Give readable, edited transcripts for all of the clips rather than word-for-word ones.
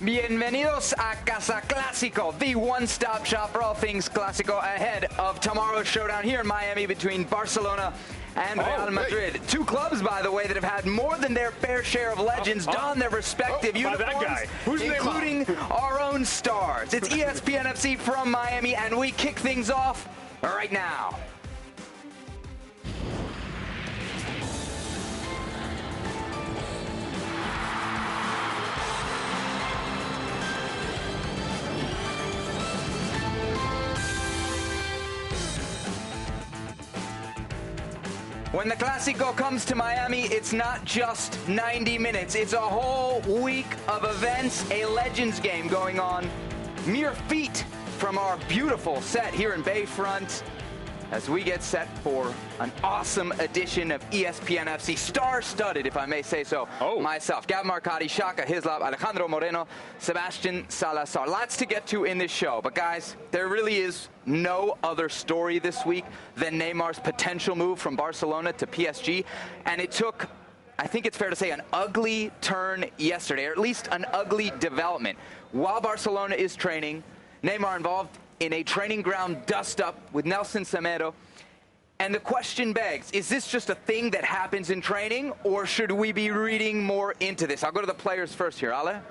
Bienvenidos a Casa Clásico, the one-stop shop for all things Clásico ahead of tomorrow's showdown here in Miami between Barcelona and Real Madrid. Two clubs, by the way, that have had more than their fair share of legends don their respective uniforms, including our own stars. It's ESPN FC from Miami, and we kick things off right now. When the Clásico comes to Miami, it's not just 90 minutes. It's a whole week of events, a Legends game going on mere feet from our beautiful set here in Bayfront as we get set for an awesome edition of ESPN FC, star-studded, if I may say so, myself. Gab Marcotti, Shaka Hislop, Alejandro Moreno, Sebastian Salazar. Lots to get to in this show, but guys, there really is no other story this week than Neymar's potential move from Barcelona to PSG, and it took, I think it's fair to say, an ugly turn yesterday, or at least an ugly development. While Barcelona is training, Neymar involved in a training ground dust-up with Nelson Semedo. And the question begs, is this just a thing that happens in training, or should we be reading more into this? I'll go to the players first here. Ale?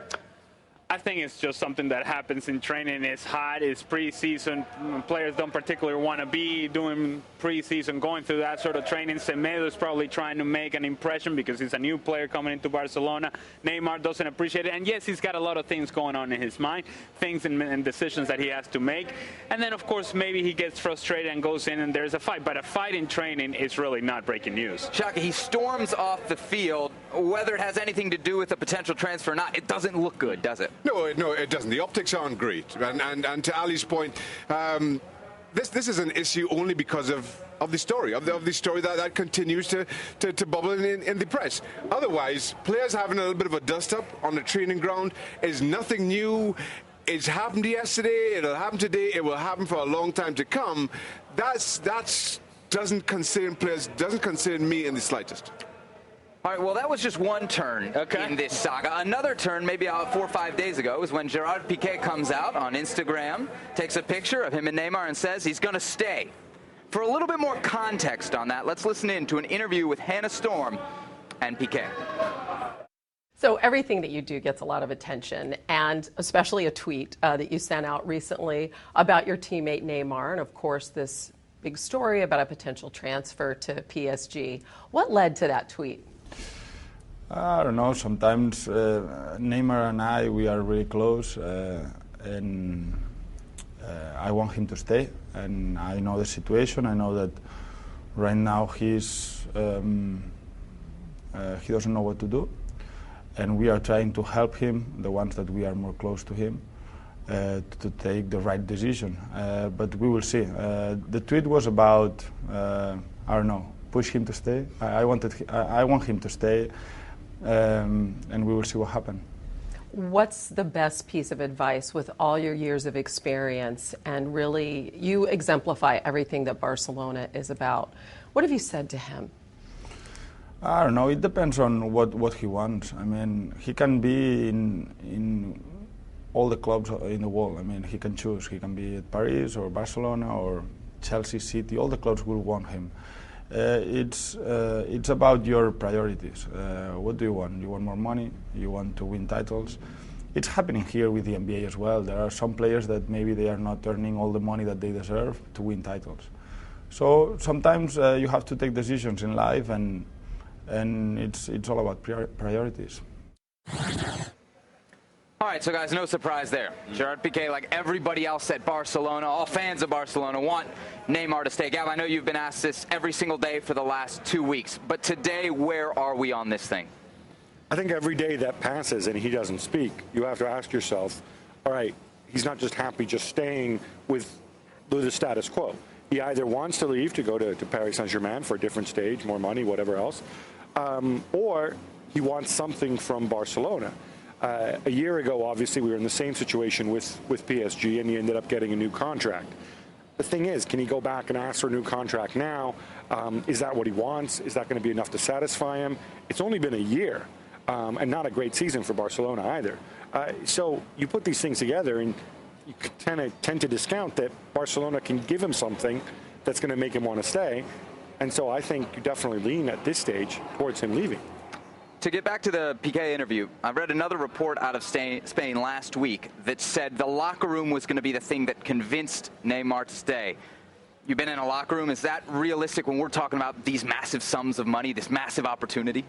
I think it's just something that happens in training. It's hot, it's preseason. Players don't particularly want to be doing preseason, going through that sort of training. Semedo is probably trying to make an impression because he's a new player coming into Barcelona. Neymar doesn't appreciate it. And yes, he's got a lot of things going on in his mind, things and decisions that he has to make. And then, of course, maybe he gets frustrated and goes in and there's a fight. But a fight in training is really not breaking news. Shaka, he storms off the field. Whether it has anything to do with a potential transfer or not, it doesn't look good, does it? No, it doesn't. The optics aren't great. And to Ali's point, this is an issue only because of the story, of the story that continues to bubble in the press. Otherwise, players having a little bit of a dust-up on the training ground is nothing new. It's happened yesterday. It'll happen today. It will happen for a long time to come. That's doesn't concern players, doesn't concern me in the slightest. All right, well, that was just one turn in this saga. Another turn, maybe 4 or 5 days ago, is when Gerard Piqué comes out on Instagram, takes a picture of him and Neymar and says he's going to stay. For a little bit more context on that, let's listen in to an interview with Hannah Storm and Piqué. So everything that you do gets a lot of attention, and especially a tweet that you sent out recently about your teammate Neymar, and of course this big story about a potential transfer to PSG. What led to that tweet? I don't know. Sometimes Neymar and I, we are really close, and I want him to stay. And I know the situation. I know that right now he doesn't know what to do, and we are trying to help him, the ones that we are more close to him, to take the right decision. But we will see. The tweet was about, I don't know, push him to stay. I want him to stay. And we will see what happens. What's the best piece of advice with all your years of experience, and really you exemplify everything that Barcelona is about? What have you said to him? I don't know. It depends on what he wants. I mean, he can be in all the clubs in the world. I mean, he can choose. He can be at Paris or Barcelona or Chelsea, City. All the clubs will want him. It's about your priorities. What do you want? You want more money? You want to win titles? It's happening here with the NBA as well. There are some players that maybe they are not earning all the money that they deserve to win titles. So sometimes you have to take decisions in life, and it's all about priorities. All right, so guys, no surprise there. Gerard Piqué, like everybody else at Barcelona, all fans of Barcelona want Neymar to stay. Gab, I know you've been asked this every single day for the last 2 weeks, but today, where are we on this thing? I think every day that passes and he doesn't speak, you have to ask yourself, all right, he's not just happy just staying with the status quo. He either wants to leave to go to Paris Saint-Germain for a different stage, more money, whatever else, or he wants something from Barcelona. A year ago, obviously, we were in the same situation with PSG, and he ended up getting a new contract. The thing is, can he go back and ask for a new contract now? Is that what he wants? Is that going to be enough to satisfy him? It's only been a year. and not a great season for Barcelona either. So you put these things together, and you tend to discount that Barcelona can give him something that's going to make him want to stay. And so I think you definitely lean at this stage towards him leaving. To get back to the Piqué interview, I read another report out of Spain last week that said the locker room was going to be the thing that convinced Neymar to stay. You've been in a locker room. Is that realistic when we're talking about these massive sums of money, this massive opportunity?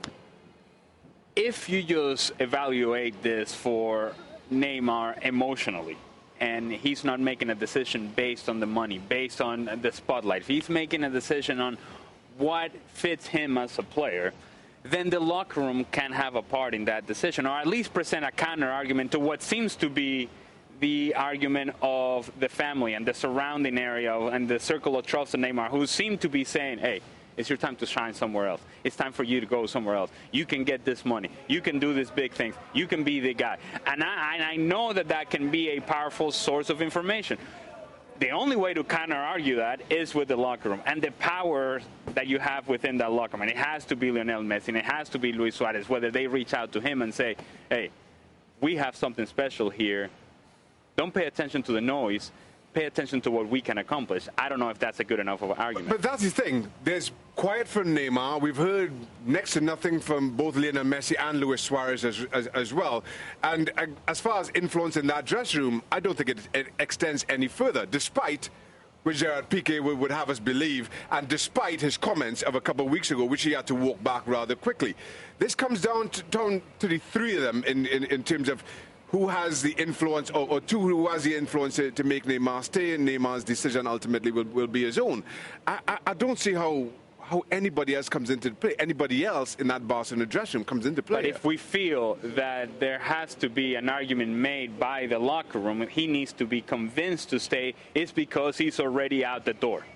If you just evaluate this for Neymar emotionally, and he's not making a decision based on the money, based on the spotlight, if he's making a decision on what fits him as a player, then the locker room can have a part in that decision, or at least present a counter argument to what seems to be the argument of the family and the surrounding area and the circle of trust of Neymar, who seem to be saying, hey, it's your time to shine somewhere else. It's time for you to go somewhere else. You can get this money. You can do these big things. You can be the guy. And I know that that can be a powerful source of information. The only way to counter-argue that is with the locker room and the power that you have within that locker room. And it has to be Lionel Messi and it has to be Luis Suarez, whether they reach out to him and say, hey, we have something special here. Don't pay attention to the noise. Pay attention to what we can accomplish. I don't know if that's a good enough of an argument. But that's the thing. There's quiet from Neymar. We've heard next to nothing from both Lionel Messi and Luis Suarez as well. And as far as influence in that dressing room, I don't think it extends any further, despite which Piqué would have us believe, and despite his comments of a couple of weeks ago, which he had to walk back rather quickly. This comes down to the three of them in terms of who has the influence, or two who has the influence to make Neymar stay, and Neymar's decision ultimately will be his own. I don't see how anybody else comes into play. Anybody else in that Barcelona dressing room comes into play. But if we feel that there has to be an argument made by the locker room, he needs to be convinced to stay, it's because he's already out the door.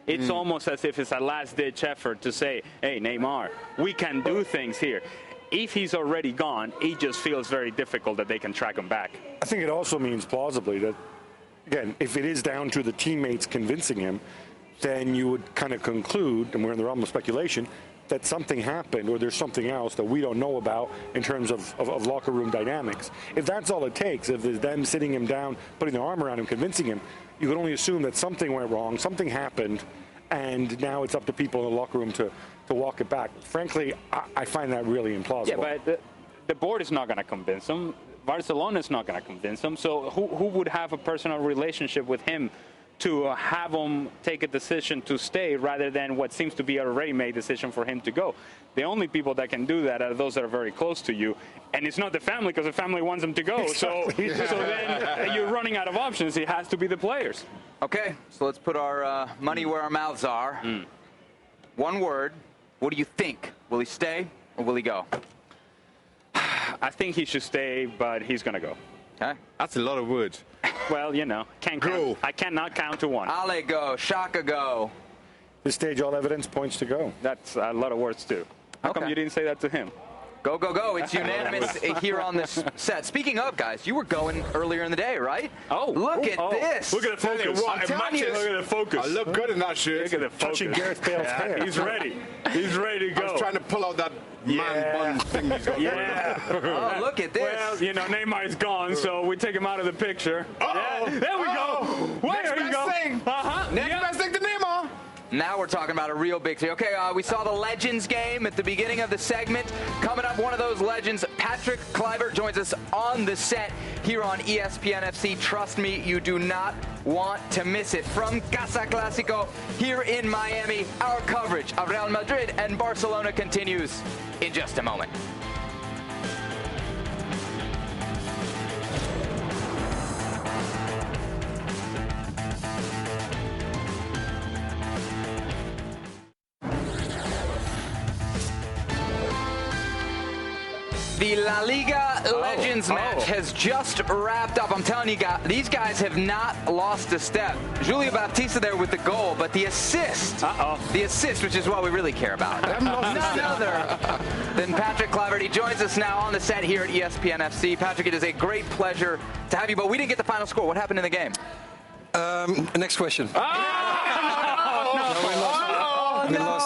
It's almost as if it's a last-ditch effort to say, hey, Neymar, we can do things here. If he's already gone, it just feels very difficult that they can track him back. I think it also means plausibly that, again, if it is down to the teammates convincing him, then you would kind of conclude, and we're in the realm of speculation, that something happened or there's something else that we don't know about in terms of locker room dynamics. If that's all it takes, if it's them sitting him down, putting their arm around him, convincing him, you can only assume that something went wrong, something happened, and now it's up to people in the locker room to walk it back. Frankly, I find that really implausible. Yeah, but the board is not going to convince him. Barcelona is not going to convince him. So who would have a personal relationship with him to have him take a decision to stay rather than what seems to be a already made decision for him to go? The only people that can do that are those that are very close to you. And it's not the family, because the family wants him to go. Exactly. So then you're running out of options. It has to be the players. Okay, so let's put our money where our mouths are. One word. What do you think? Will he stay or will he go? I think he should stay, but he's going to go. Okay. That's a lot of words. Well, you know, I cannot count to one. Ale go, Shaka go. This stage, all evidence points to go. That's a lot of words, too. How come you didn't say that to him? Go, go, go. It's unanimous here on this set. Speaking of, guys, you were going earlier in the day, right? Oh. Look at this. Look at the focus. I'm telling you. Look at the focus. I look good in that shirt. Look at the focus. Touching Gareth Bale's hair. He's ready. He's ready to go. I was trying to pull out that man bun thing he's got. Oh, look at this. Well, you know, Neymar's gone, so we take him out of the picture. Yeah, there we go. Next best thing. Next best thing to Neymar. Now we're talking about a real big thing. Okay, we saw the Legends game at the beginning of the segment. Coming up, one of those legends, Patrick Kluivert, joins us on the set here on ESPN FC. Trust me, you do not want to miss it. From Casa Clásico here in Miami, our coverage of Real Madrid and Barcelona continues in just a moment. The La Liga Legends match has just wrapped up. I'm telling you guys, these guys have not lost a step. Julio Baptista there with the goal, but the assist, which is what we really care about. None other than Patrick Kluivert. He joins us now on the set here at ESPN FC. Patrick, it is a great pleasure to have you, but we didn't get the final score. What happened in the game? Next question. No,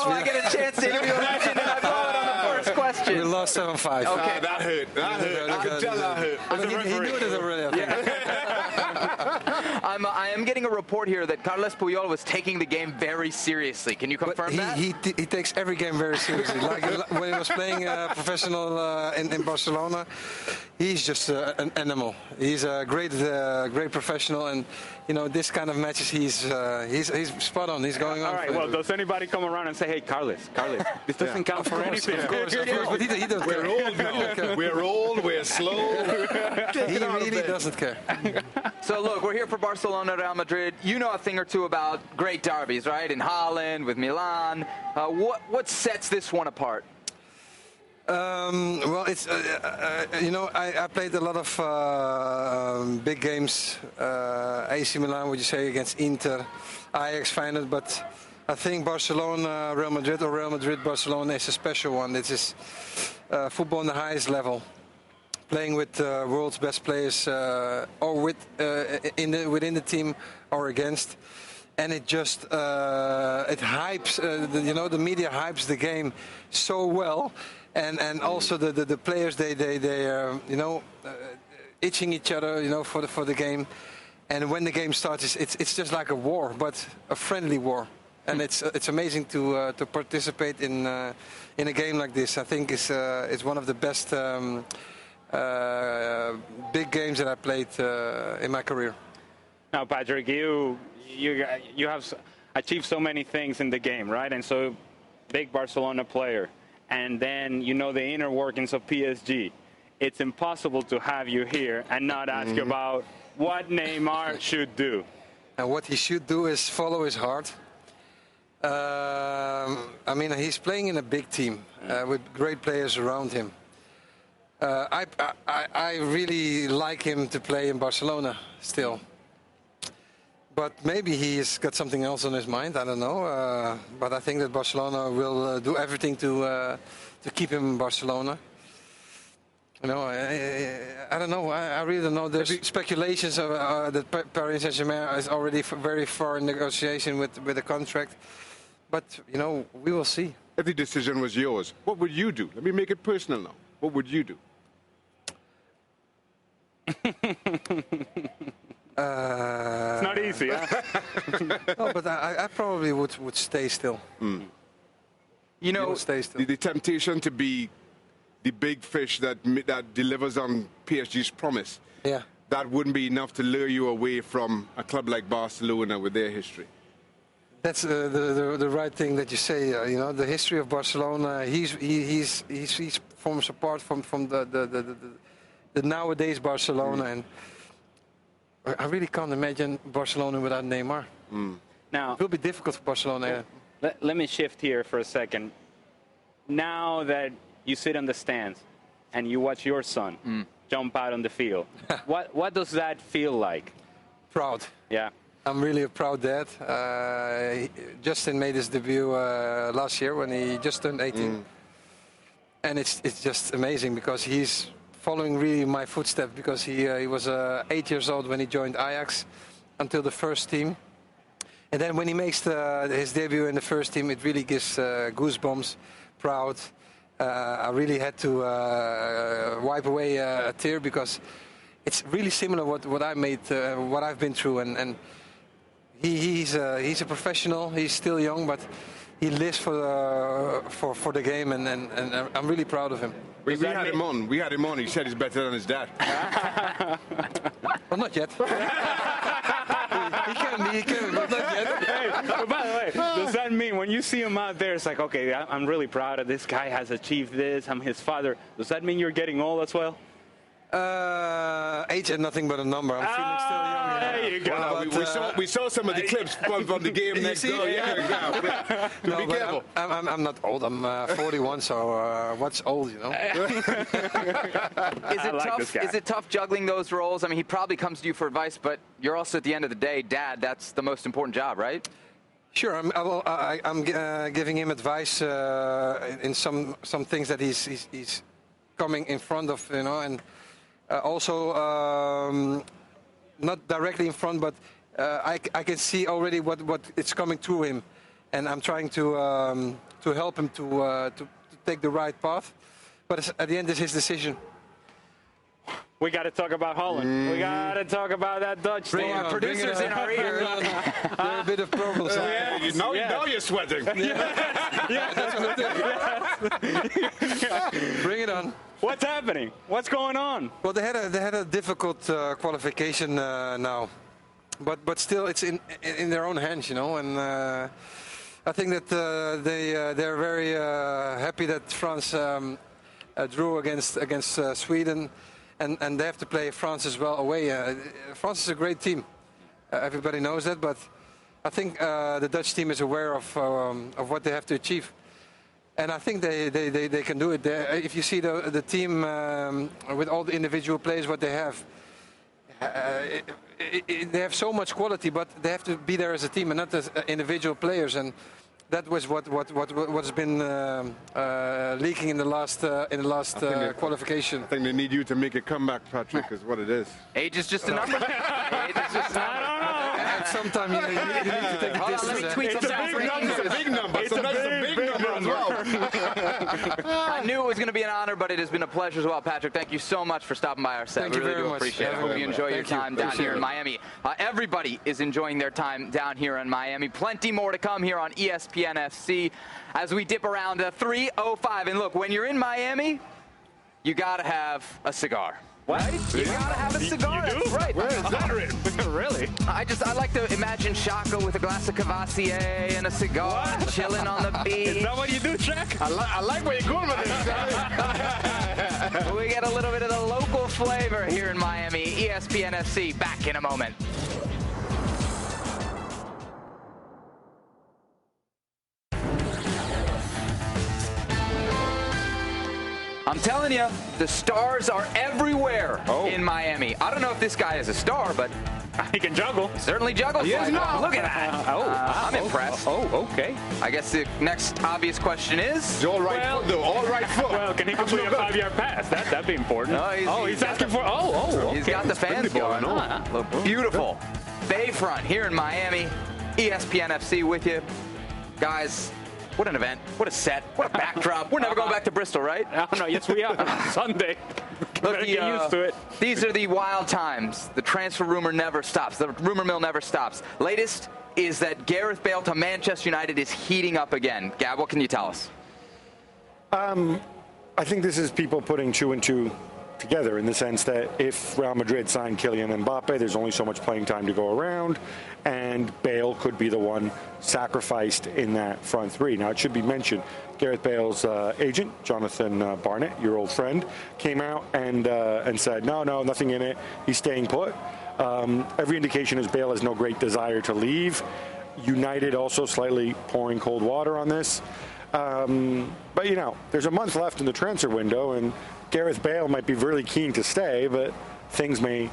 I get a chance to interview a legend, and I blow it on the first question. We 7-5. Okay. That hurt. That hurt. I could tell that hurt. I mean, he knew it already, I think. I am getting a report here that Carles Puyol was taking the game very seriously. Can you confirm that? He takes every game very seriously. Like when he was playing professional in Barcelona, he's just an animal. He's a great professional, and this kind of matches, he's spot on. He's going on. All right. Well, does anybody come around and say, "Hey, Carles, this doesn't count for anything"? Of course, but he doesn't care. We're old now. We're old. We're slow. He really doesn't care. So look, we're here for Barcelona, Real Madrid. You know a thing or two about great derbies, right? In Holland, with Milan. What sets this one apart? Well, it's I played a lot of big games, AC Milan, would you say, against Inter, Ajax, Feyenoord, but I think Barcelona, Real Madrid, or Real Madrid, Barcelona is a special one. This is football on the highest level, playing with world's best players, or within the team or against. And it just it hypes, the media hypes the game so well. And also the players, they itching each other, for the game. And when the game starts, it's just like a war, but a friendly war. And it's amazing to participate in a game like this. I think it's one of the best big games that I played in my career. Now, Patrick, you have achieved so many things in the game, right? And so, big Barcelona player. And then the inner workings of PSG. It's impossible to have you here and not ask you about what Neymar should do. And what he should do is follow his heart. I mean, he's playing in a big team with great players around him. I really like him to play in Barcelona still. But maybe he's got something else on his mind. I don't know. But I think that Barcelona will do everything to keep him in Barcelona. I don't know. I really don't know. There's speculations of, that Paris Saint-Germain is already very far in negotiation with the contract. But, we will see. If the decision was yours, what would you do? Let me make it personal now. What would you do? It's not easy, huh? No, but I probably would stay still. Stay still. The temptation to be the big fish that delivers on PSG's promise. Yeah. That wouldn't be enough to lure you away from a club like Barcelona with their history. That's the right thing that you say. The history of Barcelona. He forms a part from the nowadays Barcelona, and I really can't imagine Barcelona without Neymar. Now, it will be difficult for Barcelona. Let me shift here for a second. Now that you sit on the stands and you watch your son jump out on the field, what does that feel like? Proud. Yeah. I'm really a proud dad. Justin made his debut last year when he just turned 18. And it's just amazing because he's following really my footsteps, because he was 8 years old when he joined Ajax until the first team. And then when he makes his debut in the first team, it really gives goosebumps, proud. I really had to wipe away a tear, because it's really similar what I made, what I've been through. And he's a professional. He's still young, but he lives for the game, and I'm really proud of him. We had him on. He said he's better than his dad. Well, not yet. He can be, but not yet. Hey, but by the way, does that mean when you see him out there, it's like, okay, I'm really proud of this guy, has achieved this, I'm his father. Does that mean you're getting old as well? Age is nothing but a number. I'm feeling still young. There you go. Well, we saw some of the clips from the game next door. Yeah. Be careful. I'm not old. I'm 41, so what's old, Is it tough juggling those roles? I mean, he probably comes to you for advice, but you're also, at the end of the day, dad. That's the most important job, right? Sure. I'm giving him advice in some things that he's coming in front of, and also not directly in front, but I can see already what it's coming through him, and I'm trying to help him to take the right path. But at the end, it's his decision. We got to talk about Holland. We got to talk about that Dutch team. Bring producers in our ear. There are a bit of problems. Now you're sweating. Bring it on. What's happening? What's going on? Well, they had a difficult qualification now, but still, it's in their own hands, you know. And I think that they're very happy that France drew against Sweden. And they have to play France as well away. France is a great team. Everybody knows that, but I think the Dutch team is aware of what they have to achieve. And I think they can do it. If you see the team with all the individual players, what they have, they have so much quality, but they have to be there as a team and not as individual players. And that was what's been leaking in the last qualification. I think they need you to make a comeback, Patrick, is what it is. Age is just a number. Age is just a number. At some time, you need to take a distance. Let me tweet some It's a big number. It's a big number as well. I knew it was going to be an honor, but it has been a pleasure as well. Patrick, thank you so much for stopping by our set. Thank we you really very do much. appreciate it. I hope you enjoy your time down here in it. Miami. Everybody is enjoying their time down here in Miami. Plenty more to come here on ESPN FC as we dip around 3:05. And look, when you're in Miami, you got to have a cigar. What? Right? You gotta have a cigar. You do? That's right. Where is that written? Really? I like to imagine Shaka with a glass of Cavassier and a cigar, chilling on the beach. Is that what you do, Jack? I like where you're going with this. We get a little bit of the local flavor here in Miami. ESPN FC, back in a moment. I'm telling you, the stars are everywhere in Miami. I don't know if this guy is a star, but he can juggle. Certainly juggles. Yes, like, no. look at that. I'm impressed. Okay. I guess the next obvious question is... The all right foot, though. All right foot. Well, can he complete a 5-yard pass? That'd be important. He's asking for... okay. He's got the fans going. Look, beautiful. Bayfront here in Miami. ESPN FC with you. Guys, what an event. What a set. What a backdrop. We're never going back to Bristol, right? No, yes, we are. Sunday. Look, Get used to it. These are the wild times. The transfer rumor never stops. The rumor mill never stops. Latest is that Gareth Bale to Manchester United is heating up again. Gab, what can you tell us? I think this is people putting 2 and 2 together in the sense that if Real Madrid signed Kylian Mbappe, there's only so much playing time to go around, and Bale could be the one sacrificed in that front three. Now, it should be mentioned, Gareth Bale's agent, Jonathan Barnett, your old friend, came out and said, no, nothing in it. He's staying put. Every indication is Bale has no great desire to leave. United also slightly pouring cold water on this. But, you know, there's a month left in the transfer window, and Gareth Bale might be really keen to stay, but things may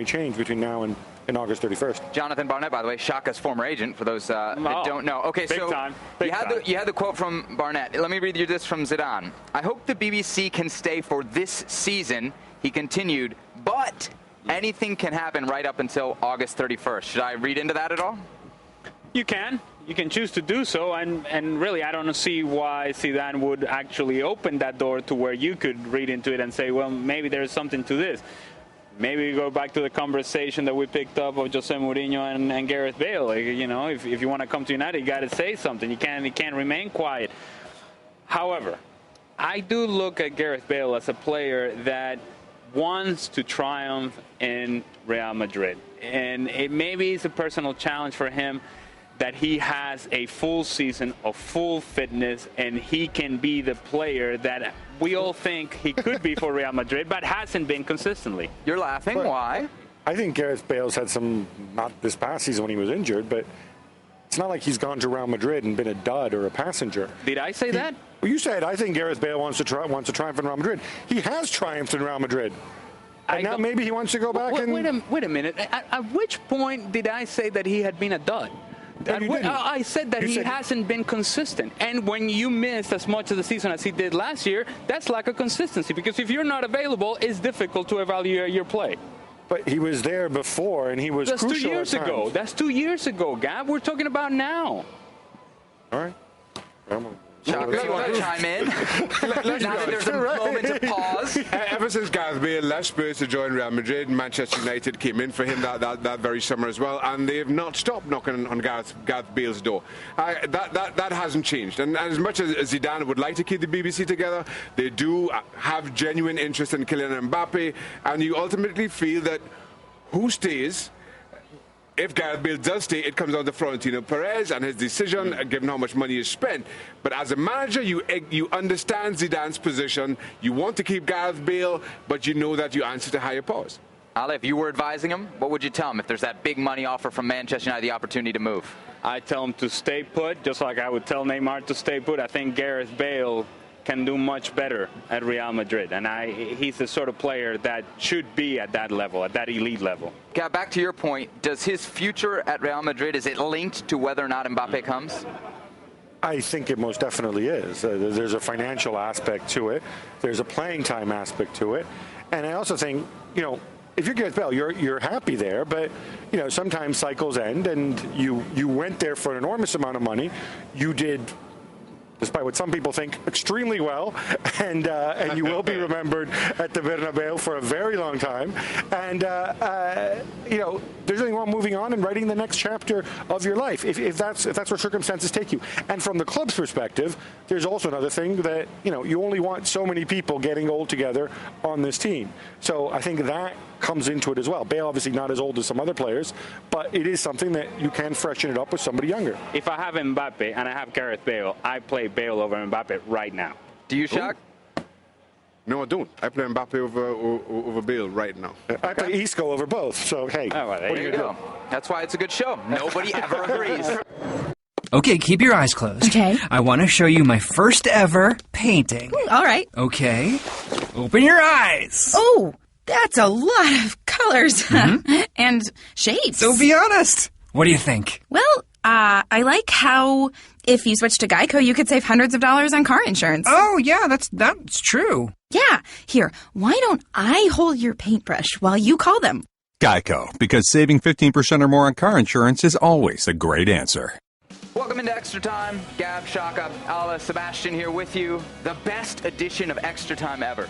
change between now and August 31st. Jonathan Barnett, by the way, Shaka's former agent, for those that don't know. Okay, big so time. You had the quote from Barnett. Let me read you this from Zidane. I hope the BBC can stay for this season, he continued, but anything can happen right up until August 31st. Should I read into that at all? You can. You can choose to do so, and really I don't see why Zidane would actually open that door to where you could read into it and say, well, maybe there's something to this. Maybe we go back to the conversation that we picked up of Jose Mourinho and Gareth Bale. Like, you know, if you want to come to United, you got to say something. You can't remain quiet. However, I do look at Gareth Bale as a player that wants to triumph in Real Madrid, and it maybe is a personal challenge for him that he has a full season of full fitness and he can be the player that we all think he could be for Real Madrid, but hasn't been consistently. You're laughing. But why? I think Gareth Bale's had some, not this past season when he was injured, but it's not like he's gone to Real Madrid and been a dud or a passenger. Did I say that? Well, you said, I think Gareth Bale wants to triumph in Real Madrid. He has triumphed in Real Madrid. And now maybe he wants to go back and... Wait a minute. At which point did I say that he had been a dud? I said that he hasn't been consistent. And when you missed as much of the season as he did last year, that's lack of consistency. Because if you're not available, it's difficult to evaluate your play. But he was there before, and he was crucial. That's 2 years ago. That's 2 years ago, Gab. We're talking about now. All right. Shaka, you want to chime in? Now that there's a moment of pause. Ever since Gareth Bale left Spurs to join Real Madrid, Manchester United came in for him that very summer as well, and they've not stopped knocking on Gareth Bale's door. That hasn't changed. And as much as Zidane would like to keep the BBC together, they do have genuine interest in Kylian Mbappe, and you ultimately feel that who stays. If Gareth Bale does stay, it comes down to Florentino Perez and his decision, given how much money is spent. But as a manager, you understand Zidane's position. You want to keep Gareth Bale, but you know that you answer to higher powers. Ale, if you were advising him, what would you tell him if there's that big money offer from Manchester United, the opportunity to move? I tell him to stay put, just like I would tell Neymar to stay put. I think Gareth Bale can do much better at Real Madrid, and he's the sort of player that should be at that level, at that elite level. Gab, back to your point, does his future at Real Madrid, is it linked to whether or not Mbappe comes? I think it most definitely is. There's a financial aspect to it. There's a playing time aspect to it. And I also think, if you're Gareth Bale, you're happy there, but sometimes cycles end, and you went there for an enormous amount of money. You did, despite what some people think, extremely well, and you will be remembered at the Bernabeu for a very long time. And there's nothing wrong moving on and writing the next chapter of your life if that's where circumstances take you. And from the club's perspective, there's also another thing that you only want so many people getting old together on this team. So I think that comes into it as well. Bale obviously not as old as some other players, but it is something that you can freshen it up with somebody younger. If I have Mbappe and I have Gareth Bale, I play Bale over Mbappe right now. Do you, Shaq? No, I don't. I play Mbappe over Bale right now. I play Isco over both, so hey, what are you going to do? That's why it's a good show. Nobody ever agrees. Okay, keep your eyes closed. Okay. I want to show you my first ever painting. All right. Okay. Open your eyes. Oh, that's a lot of colors and shapes. So be honest. What do you think? Well, I like how if you switch to Geico, you could save hundreds of dollars on car insurance. Oh, yeah, that's true. Yeah. Here, why don't I hold your paintbrush while you call them? Geico, because saving 15% or more on car insurance is always a great answer. Welcome into Extra Time. Gab, Shaka, Ale, Sebastian here with you. The best edition of Extra Time ever.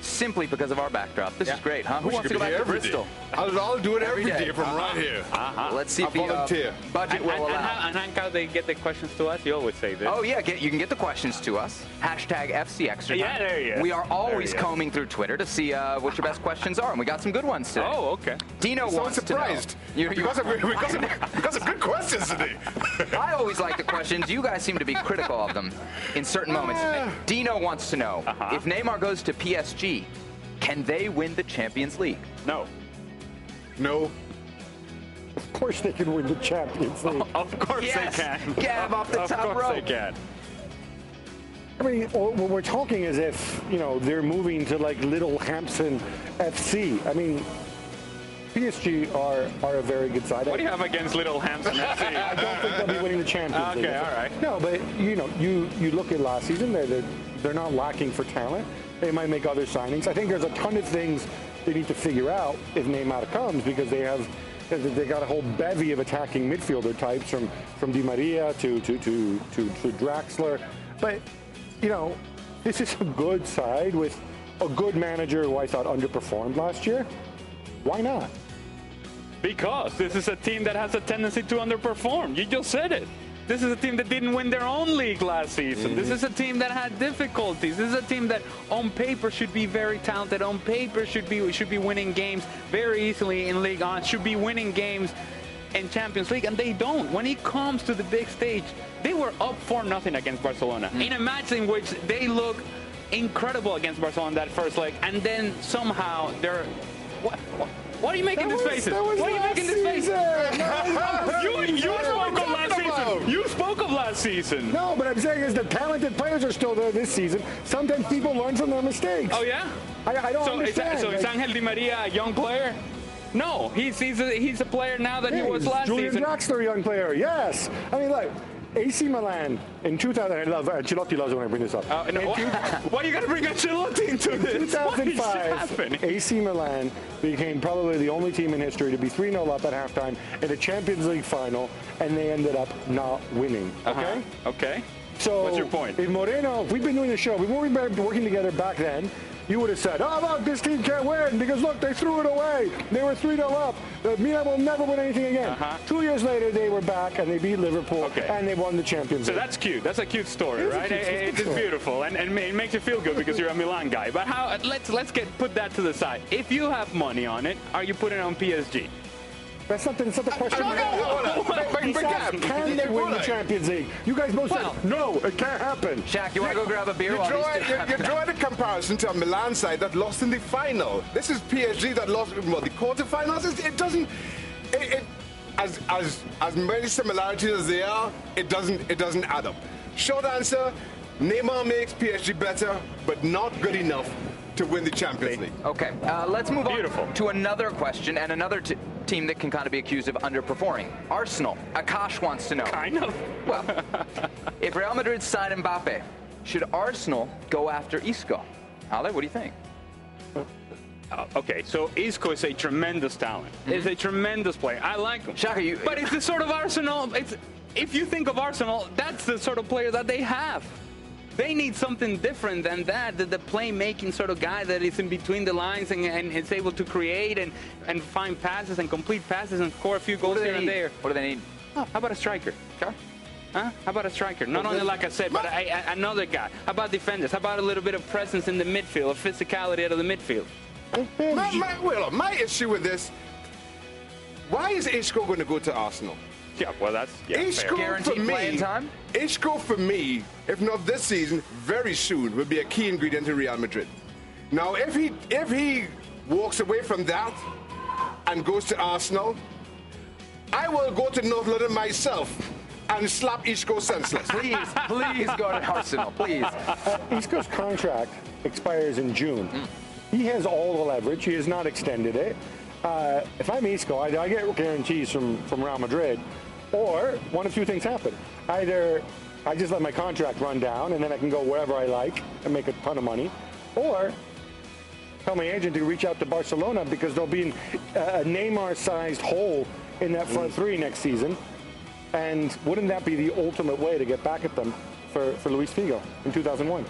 Simply because of our backdrop. This is great, huh? Who wants to go back to Bristol? I'll do it every day from right here. Let's see if the budget will allow. And how they get the questions to us? You always say this. Oh, yeah. You can get the questions to us. Hashtag FC Extra Time. Yeah, there you go. We are always combing through Twitter to see what your best questions are, and we got some good ones today. Oh, okay. Dino wants surprised. to know. We got some good questions today. I always like the questions. You guys seem to be critical of them in certain moments. Dino wants to know, if Neymar goes to PSG, can they win the Champions League? No. No. Of course they can win the Champions League. Of course they can. Gab off the top rope. Of course they can. I mean, when we're talking as if, they're moving to like Little Hampton FC. I mean, PSG are a very good side. What do you have against Little Hampton FC? I don't think they'll be winning the Champions League. Okay, all right. No, but, you look at last season, they're not lacking for talent. They might make other signings. I think there's a ton of things they need to figure out if Neymar comes, because they got a whole bevy of attacking midfielder types from Di Maria to Draxler. But, this is a good side with a good manager who I thought underperformed last year. Why not? Because this is a team that has a tendency to underperform. You just said it. This is a team that didn't win their own league last season. This is a team that had difficulties. This is a team that on paper should be very talented. On paper should be winning games very easily in Ligue 1, should be winning games in Champions League, and they don't. When it comes to the big stage, they were up 4-0 against Barcelona in a match in which they look incredible against Barcelona in that first leg, and then somehow they're... What are you making these faces? What are you making these faces? You spoke of last season. You spoke of last season. No, but I'm saying is the talented players are still there this season. Sometimes people learn from their mistakes. Oh, yeah? I don't understand. So is Angel Di Maria a young player? No, he's a player now that he was last Julian season. Draxler, a young player, yes. I mean, look, AC Milan in 2000, I love Ancelotti loves when I bring this up. Why are you going to bring Ancelotti into this? In 2005, AC Milan became probably the only team in history to be 3-0 up at halftime in a Champions League final, and they ended up not winning. Okay? Okay. So what's your point? If Moreno, if we've been doing the show, we weren't working together back then, you would have said, oh, look, this team can't win because, look, they threw it away. They were 3-0 up. Milan will never win anything again. 2 years later, they were back, and they beat Liverpool, and they won the Champions League. So that's cute. That's a cute story, right? It's beautiful, and it makes you feel good because you're a Milan guy. But how? Let's put that to the side. If you have money on it, are you putting it on PSG? That's not the question. Can they win the Champions League? You guys both said, no, it can't happen. Shaq, you want to go grab a beer? You're drawing a comparison to a Milan side that lost in the final. This is PSG that lost, well, the quarterfinals. It doesn't... As many similarities as there are, it doesn't add up. Short answer, Neymar makes PSG better, but not good enough to win the Champions League. Okay, let's move on to another question and another team that can kind of be accused of underperforming. Arsenal. Akash wants to know. Kind of. Well, if Real Madrid sign Mbappe, should Arsenal go after Isco? Ale, what do you think? Okay, so Isco is a tremendous talent. He's a tremendous player. I like him. Shaka, but it's the sort of Arsenal. If you think of Arsenal, that's the sort of player that they have. They need something different than that, the playmaking sort of guy that is in between the lines and is able to create and find passes and complete passes and score a few goals here and there. What do they need? Oh, how about a striker? Sure. Huh? How about a striker? Not only, like I said, but another guy. How about defenders? How about a little bit of presence in the midfield, of physicality out of the midfield? My issue with this, why is Isco going to go to Arsenal? Yeah, well, that's Isco guaranteed playing time. Isco for me, if not this season, very soon will be a key ingredient in Real Madrid. Now, if he walks away from that and goes to Arsenal, I will go to North London myself and slap Isco senseless. Please go to Arsenal, please. Isco's contract expires in June. He has all the leverage. He has not extended it. If I'm Isco, I get guarantees from Real Madrid, or one of two things happen. Either I just let my contract run down and then I can go wherever I like and make a ton of money, or tell my agent to reach out to Barcelona because there'll be a Neymar-sized hole in that front three next season. And wouldn't that be the ultimate way to get back at them for Luis Figo in 2001?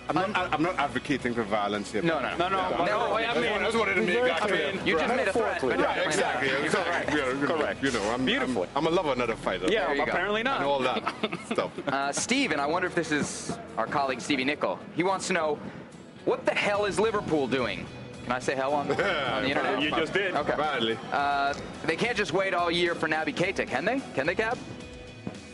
I'm not advocating for violence here. No. I just wanted to make you just made a threat. Right, exactly. Correct. You know, Beautifully. I'm a lover, not a fighter. Yeah, apparently not. And all that stuff. Steve, and I wonder if this is our colleague Stevie Nickel. He wants to know, what the hell is Liverpool doing? Can I say hell on the internet? You just did. Okay. Badly. They can't just wait all year for Naby Keita, can they? Can they, Cab?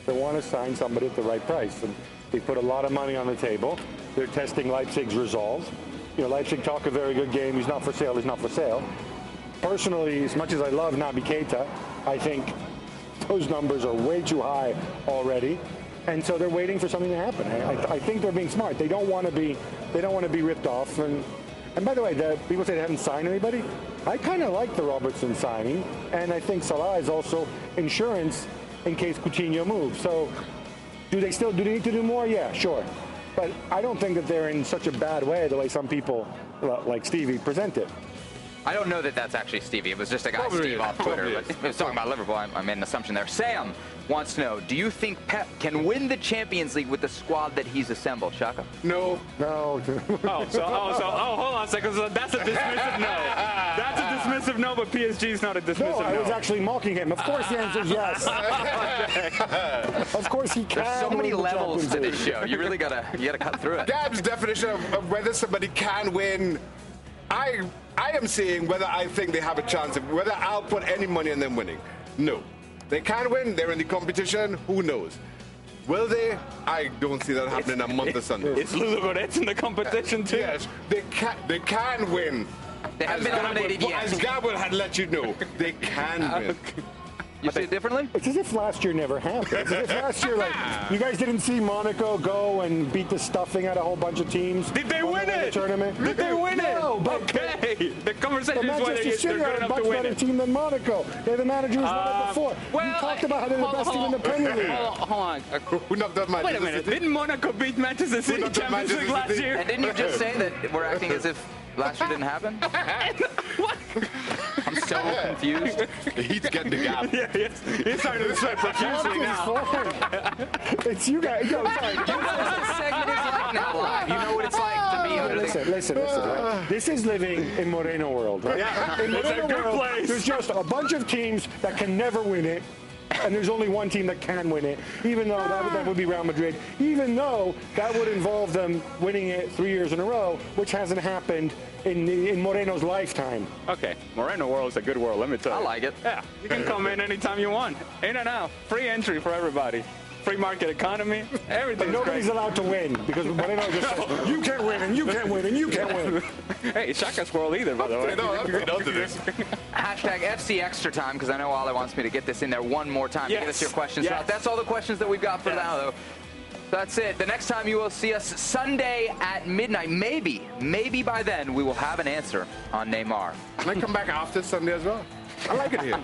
They want to sign somebody at the right price. And they put a lot of money on the table. They're testing Leipzig's resolve. You know, Leipzig talk a very good game. He's not for sale. He's not for sale. Personally, as much as I love Naby Keita, I think those numbers are way too high already. And so they're waiting for something to happen. I think they're being smart. They don't want to be ripped off. And by the way, people say they haven't signed anybody. I kind of like the Robertson signing, and I think Salah is also insurance in case Coutinho moves. So do they need to do more? Yeah, sure. But I don't think that they're in such a bad way the way some people like Stevie present it. I don't know that that's actually Stevie. It was just a guy, Steve, off Twitter. But he was talking about Liverpool. I made an assumption there. Sam wants to know, do you think Pep can win the Champions League with the squad that he's assembled? Shaka? No. No. hold on a second. So that's a dismissive no. That's a dismissive no, but PSG is not a dismissive no. No, I was actually mocking him. Of course the answer is yes. Of course he can. There's so many levels to this show. You really gotta cut through it. Gab's definition of whether somebody can win, I am saying whether I think they have a chance, whether I'll put any money on them winning. No. They can win. They're in the competition. Who knows? Will they? I don't see that happening in a month or Sunday. It's Ludogorets in the competition too. Yes, they can win. They haven't been nominated yet. As Gabel had let you know, they can win. You see it differently? It's as if last year never happened. It's as if last year, you guys didn't see Monaco go and beat the stuffing out of a whole bunch of teams. Did they win it? The tournament? Did they win it? No, but okay. The conversation is whether City they're are good a enough much to win better it. team than Monaco. They're the manager who's won it before. You talked about how they're the best team in the Premier League. Hold on. Who knocked up Manchester Wait a minute. City? Didn't Monaco beat Manchester City in Champions League last year? And didn't you just say that we're acting as if last year didn't happen? What? I'm so little confused. He's getting the gap. Yeah, he's starting to sweat profusely now. It's you guys. Yo, sorry. You know what this segment is like now live. You know what it's like to be under the... Listen. Right? This is living in Moreno world, right? Yeah. In Moreno It's a good world, place. there's just a bunch of teams that can never win it. And there's only one team that can win it, even though that would be Real Madrid, even though that would involve them winning it 3 years in a row, which hasn't happened in Moreno's lifetime. Okay, Moreno World is a good world, let me tell you. I like it. Yeah, you can come in anytime you want. In and out. Free entry for everybody. Free market economy. Everything's Nobody's great. allowed to win because Moreno just says, you can't win, and you can't win, and you can't win. Hey, Shaka's world either, by the way. No, I'm getting onto this. Hashtag FC Extra Time, because I know Ale wants me to get this in there one more time to get us your questions. Yes. So that's all the questions that we've got for now, though. That's it. The next time you will see us Sunday at midnight. Maybe by then we will have an answer on Neymar. Can I come back after Sunday as well? I like it here.